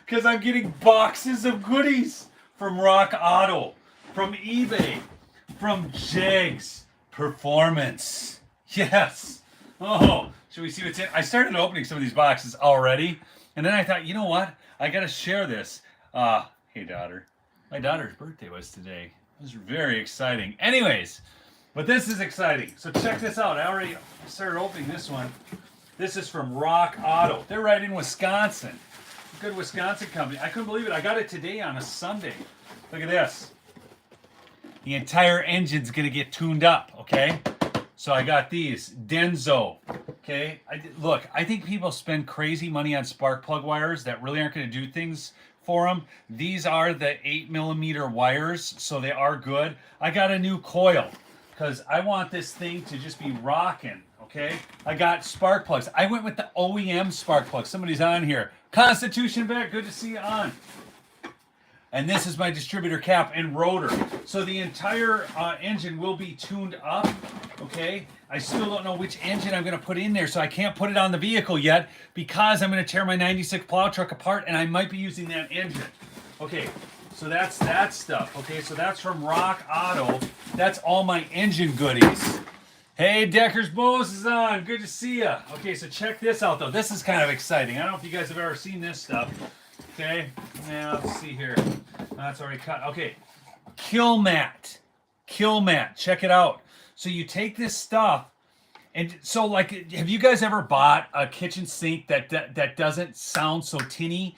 because I'm getting boxes of goodies from Rock Auto, from eBay, from Jegs Performance. Yes. Oh, should we see what's in? I started opening some of these boxes already, and then I thought, you know what? I got to share this. Hey, daughter. My daughter's birthday was today. It was very exciting. Anyways, but this is exciting. So check this out. I already started opening this one. This is from Rock Auto. They're right in Wisconsin. Good Wisconsin company. I couldn't believe it. I got it today on a Sunday. Look at this. The entire engine's going to get tuned up, okay? So I got these. Denso, okay? Look, I think people spend crazy money on spark plug wires that really aren't going to do things for them. These are the 8mm wires, so they are good. I got a new coil because I want this thing to just be rocking, okay? I got spark plugs. I went with the OEM spark plug. Somebody's on here. Constitution Beck, good to see you on. And this is my distributor cap and rotor. So the entire engine will be tuned up, okay? I still don't know which engine I'm going to put in there, so I can't put it on the vehicle yet because I'm going to tear my 96 plow truck apart, and I might be using that engine. Okay, so that's that stuff. Okay, so that's from Rock Auto. That's all my engine goodies. Hey, Decker's Bose is on. Good to see you. Okay, so check this out, though. This is kind of exciting. I don't know if you guys have ever seen this stuff. Okay, now let's see here. That's already cut. Okay, Kilmat. Kilmat. Check it out. So you take this stuff, and so like, have you guys ever bought a kitchen sink that doesn't sound so tinny?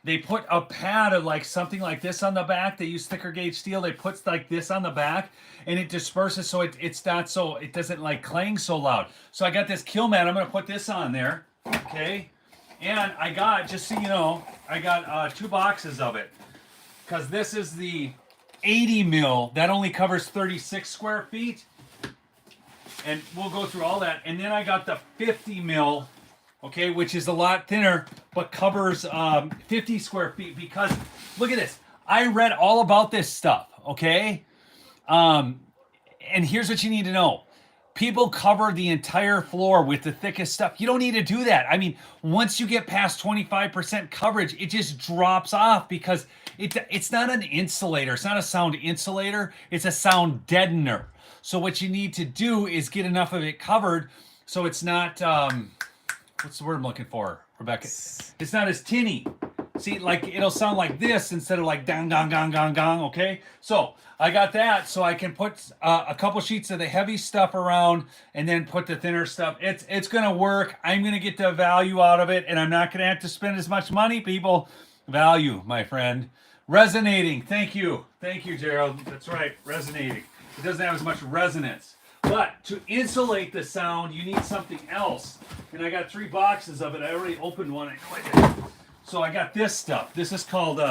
They put a pad of like something like this on the back. They use thicker gauge steel. They put like this on the back, and it disperses so it's not so it doesn't like clang so loud. So I got this Kilmat. I'm gonna put this on there, okay? And I got, just so you know, I got 2 boxes of it because this is the 80 mil that only covers 36 square feet. And we'll go through all that. And then I got the 50 mil, okay, which is a lot thinner, but covers 50 square feet because, look at this. I read all about this stuff, okay? And here's what you need to know. People cover the entire floor with the thickest stuff. You don't need to do that. I mean, once you get past 25% coverage, it just drops off because it's not an insulator. It's not a sound insulator. It's a sound deadener. So what you need to do is get enough of it covered so it's not, what's the word I'm looking for, Rebecca? It's not as tinny. See, like it'll sound like this instead of like dong, dong, gong, gong, gong, okay? So I got that so I can put a couple sheets of the heavy stuff around and then put the thinner stuff. It's going to work. I'm going to get the value out of it, and I'm not going to have to spend as much money, people. Value, my friend. Resonating. Thank you. Thank you, Gerald. That's right. Resonating. It doesn't have as much resonance. But to insulate the sound, you need something else. And I got 3 boxes of it. I already opened one. I know I did. So I got this stuff. This is called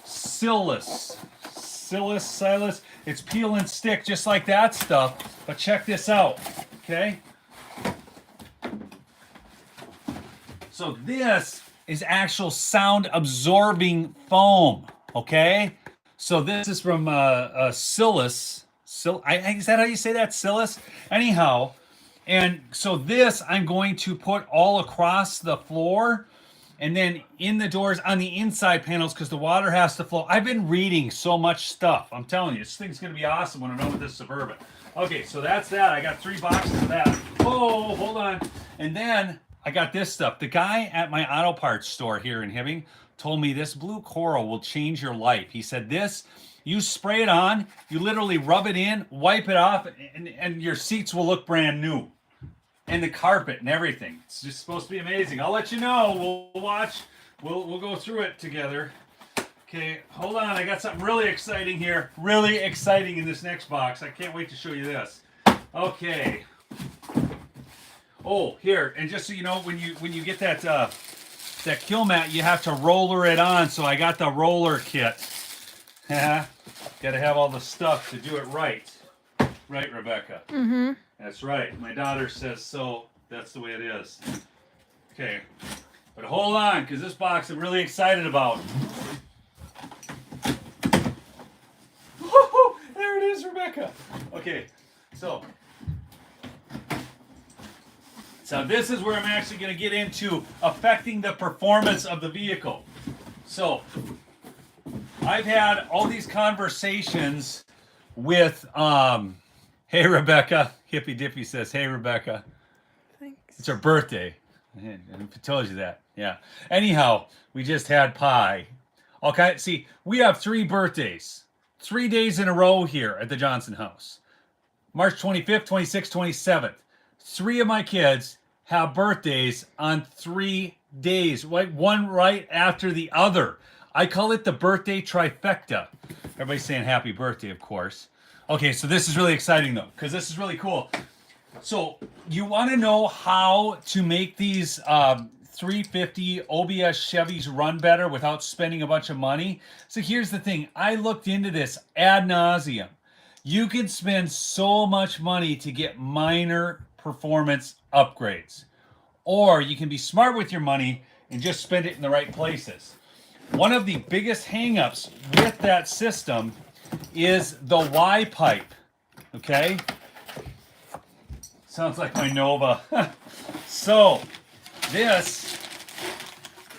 Siless. Siless. It's peel and stick just like that stuff. But check this out. Okay? So this is actual sound absorbing foam. Okay? So this is from Siless. Is that how you say that? Siless? Anyhow, and so this I'm going to put all across the floor and then in the doors on the inside panels because the water has to flow. I've been reading so much stuff. I'm telling you, this thing's going to be awesome when I'm done with this Suburban. Okay, so that's that. I got 3 boxes of that. Oh, hold on. And then I got this stuff. The guy at my auto parts store here in Hibbing told me this blue coral will change your life. He said this, you spray it on, you literally rub it in, wipe it off, and your seats will look brand new. And the carpet and everything. It's just supposed to be amazing. I'll let you know. We'll watch. We'll go through it together. Okay, hold on. I got something really exciting here. Really exciting in this next box. I can't wait to show you this. Okay. Oh, here, and just so you know, when you get that Kilmat, you have to roller it on. So I got the roller kit. Got to have all the stuff to do it right. Right, Rebecca? Mm-hmm. That's right. My daughter says so. That's the way it is. Okay. But hold on, because this box I'm really excited about. Woo-hoo! There it is, Rebecca. Okay. So this is where I'm actually going to get into affecting the performance of the vehicle. So I've had all these conversations with, hey, Rebecca. Hippy Dippy says, hey, Rebecca. Thanks. It's her birthday. I told you that. Yeah. Anyhow, we just had pie. Okay. See, we have 3 birthdays, 3 days in a row here at the Johnson house. March 25th, 26th, 27th. 3 of my kids have birthdays on 3 days, like one right after the other. I call it the birthday trifecta. Everybody's saying happy birthday, of course. Okay, so this is really exciting though, because this is really cool. So you want to know how to make these 350 OBS Chevys run better without spending a bunch of money? So here's the thing. I looked into this ad nauseum. You can spend so much money to get minor performance upgrades. Or you can be smart with your money and just spend it in the right places. One of the biggest hangups with that system is the Y pipe. Okay? Sounds like my Nova. So, this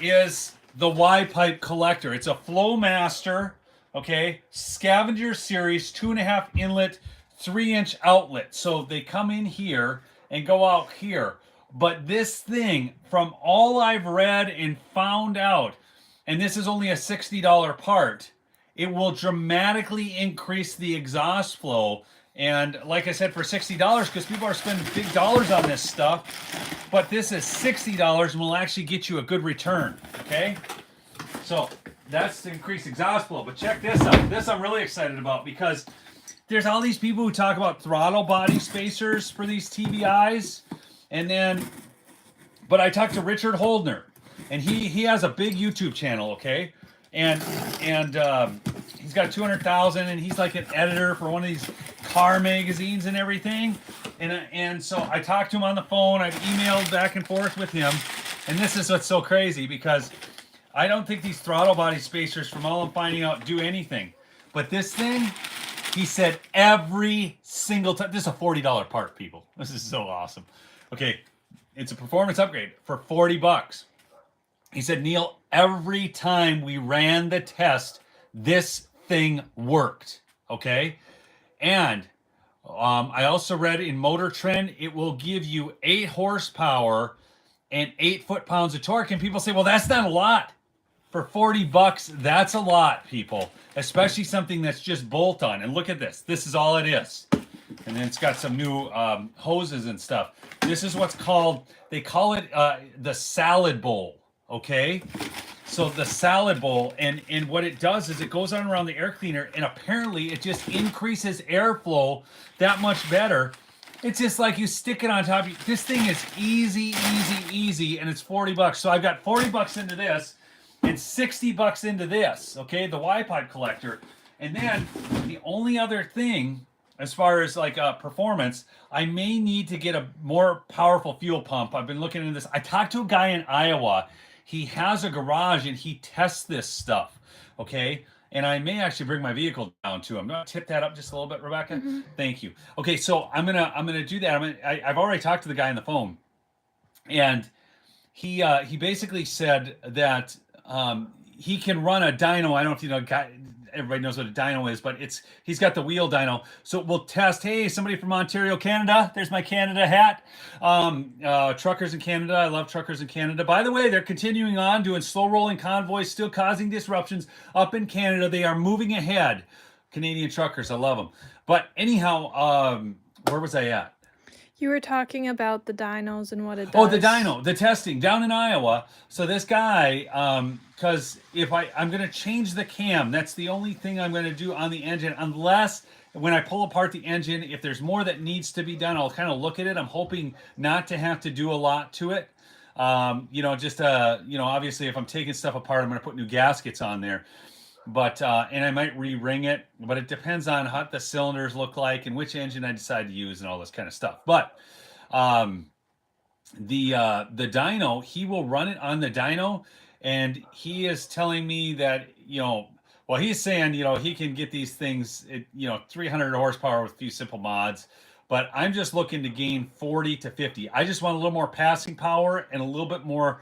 is the Y pipe collector. It's a Flowmaster, okay, Scavenger Series 2.5 inlet, 3-inch outlet. So they come in here and go out here. But this thing, from all I've read and found out, and this is only a $60 part, it will dramatically increase the exhaust flow. And like I said, for $60, because people are spending big dollars on this stuff, but this is $60 and will actually get you a good return, okay? So that's to increase exhaust flow. But check this out. This I'm really excited about, because there's all these people who talk about throttle body spacers for these TBIs. And then, but I talked to Richard Holdner, and he has a big YouTube channel, okay? And he's got 200,000, and he's like an editor for one of these car magazines and everything. And so I talked to him on the phone. I've emailed back and forth with him. And this is what's so crazy, because I don't think these throttle body spacers, from all I'm finding out, do anything. But this thing, he said every single time. This is a $40 part, people. This is so awesome. Okay, it's a performance upgrade for $40. He said, Neil, every time we ran the test, this thing worked. Okay, and I also read in Motor Trend, it will give you 8 horsepower and 8 foot-pounds of torque. And people say, well, that's not a lot. For $40, that's a lot, people. Especially something that's just bolt-on. And look at this. This is all it is. And then it's got some new hoses and stuff. This is what's called, they call it the salad bowl, okay? So the salad bowl, and what it does is it goes on around the air cleaner, and apparently it just increases airflow that much better. It's just like you stick it on top. This thing is easy, and it's $40. So I've got $40 into this and $60 into this, okay? The Y pipe collector. And then the only other thing, as far as like performance, I may need to get a more powerful fuel pump. I've been looking into this. I talked to a guy in Iowa. He has a garage and he tests this stuff, okay? And I may actually bring my vehicle down to him. I'm gonna tip that up just a little bit, Rebecca. Mm-hmm. Thank you. Okay, so I'm gonna do that. I've already talked to the guy on the phone, and he basically said that he can run a dyno. I don't know if you know, everybody knows what a dyno is, but he's got the wheel dyno. So we'll test, hey, somebody from Ontario, Canada. There's my Canada hat. Truckers in Canada. I love truckers in Canada. By the way, they're continuing on doing slow rolling convoys, still causing disruptions up in Canada. They are moving ahead. Canadian truckers, I love them. But anyhow, where was I at? You were talking about the dynos and what it does. Oh, the dyno, the testing down in Iowa. So this guy, because if I'm going to change the cam, that's the only thing I'm going to do on the engine, unless when I pull apart the engine, if there's more that needs to be done, I'll kind of look at it. I'm hoping not to have to do a lot to it. Obviously if I'm taking stuff apart, I'm going to put new gaskets on there. But and I might re-ring it, but it depends on what the cylinders look like and which engine I decide to use and all this kind of stuff. But the dyno, he will run it on the dyno, and he is telling me that he's saying he can get these things at 300 horsepower with a few simple mods. But I'm just looking to gain 40 to 50. I just want a little more passing power and a little bit more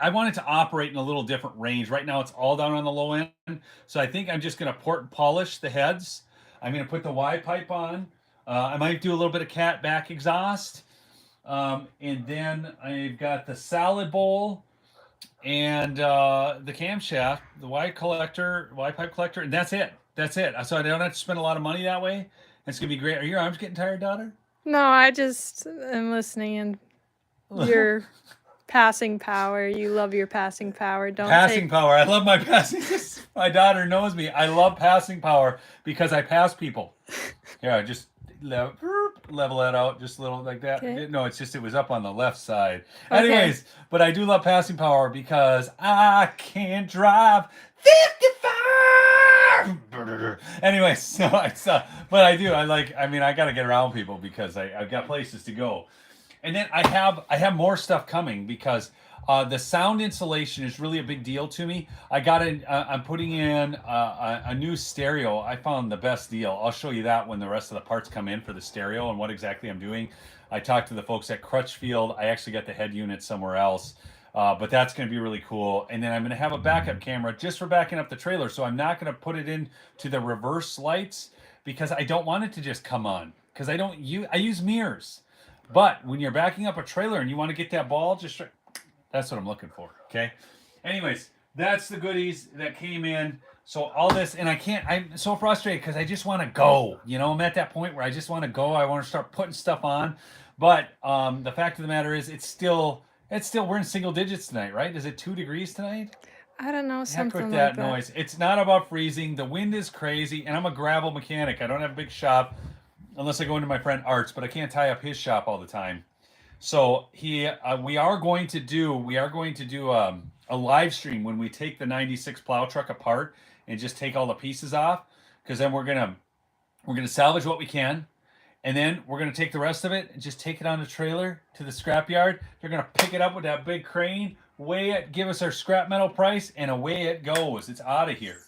I want it to operate in a little different range. Right now it's all down on the low end. So I think I'm just going to port and polish the heads. I'm going to put the Y pipe on. I might do a little bit of cat back exhaust. And then I've got the salad bowl and the camshaft, the Y pipe collector, and that's it. That's it. So I don't have to spend a lot of money that way. It's going to be great. Are your arms getting tired, daughter? No, I just am listening and your passing power. You love your passing power. Don't Passing power. I love my passing. My daughter knows me. I love passing power because I pass people. Yeah, just level that out just a little like that. Okay. No, it's just it was up on the left side. Okay. Anyways, but I do love passing power because I can drive 55. Anyways, so it's but I do. I mean I got to get around people because I've got places to go. And then I have more stuff coming because the sound insulation is really a big deal to me. I'm putting in a new stereo. I found the best deal. I'll show you that when the rest of the parts come in for the stereo and what exactly I'm doing. I talked to the folks at Crutchfield. I actually got the head unit somewhere else. But that's going to be really cool. And then I'm going to have a backup camera just for backing up the trailer. So I'm not going to put it into the reverse lights because I don't want it to just come on. Because I use mirrors. But when you're backing up a trailer and you want to get that ball, that's what I'm looking for, okay? Anyways, that's the goodies that came in. So all this, and I'm so frustrated because I just want to go. You know, I'm at that point where I just want to go. I want to start putting stuff on. But the fact of the matter is it's still, we're in single digits tonight, right? Is it 2 degrees tonight? I don't know, something Heck with like that noise. It's not about freezing. The wind is crazy, and I'm a gravel mechanic. I don't have a big shop. Unless I go into my friend Art's, but I can't tie up his shop all the time. So we are going to do a live stream when we take the 96 plow truck apart and just take all the pieces off, because then we're gonna salvage what we can, and then we're gonna take the rest of it and just take it on the trailer to the scrap yard. They're gonna pick it up with that big crane, weigh it, give us our scrap metal price, and away it goes. It's out of here.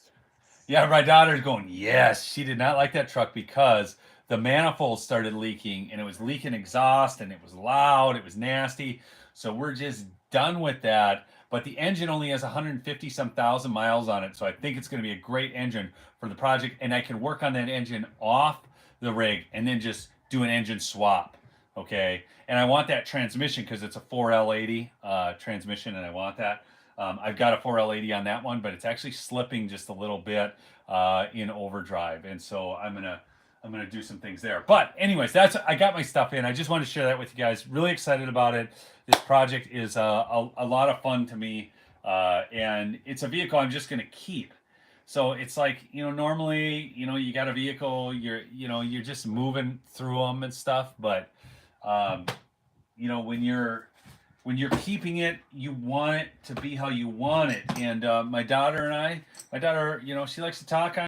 Yeah, my daughter's going, yes. She did not like that truck because the manifold started leaking, and it was leaking exhaust, and it was loud, it was nasty. So we're just done with that. But the engine only has 150-some thousand miles on it, so I think it's going to be a great engine for the project, and I can work on that engine off the rig and then just do an engine swap, okay? And I want that transmission because it's a 4L80 transmission, and I want that. I've got a 4L80 on that one, but it's actually slipping just a little bit in overdrive, and so I'm gonna do some things there. But anyways, I got my stuff in. I just wanted to share that with you guys. Really excited about it. This project is a lot of fun to me, and it's a vehicle I'm just going to keep. So it's like, normally, you got a vehicle, you're just moving through them and stuff. But, when you're keeping it, you want it to be how you want it. And my daughter, she likes to talk on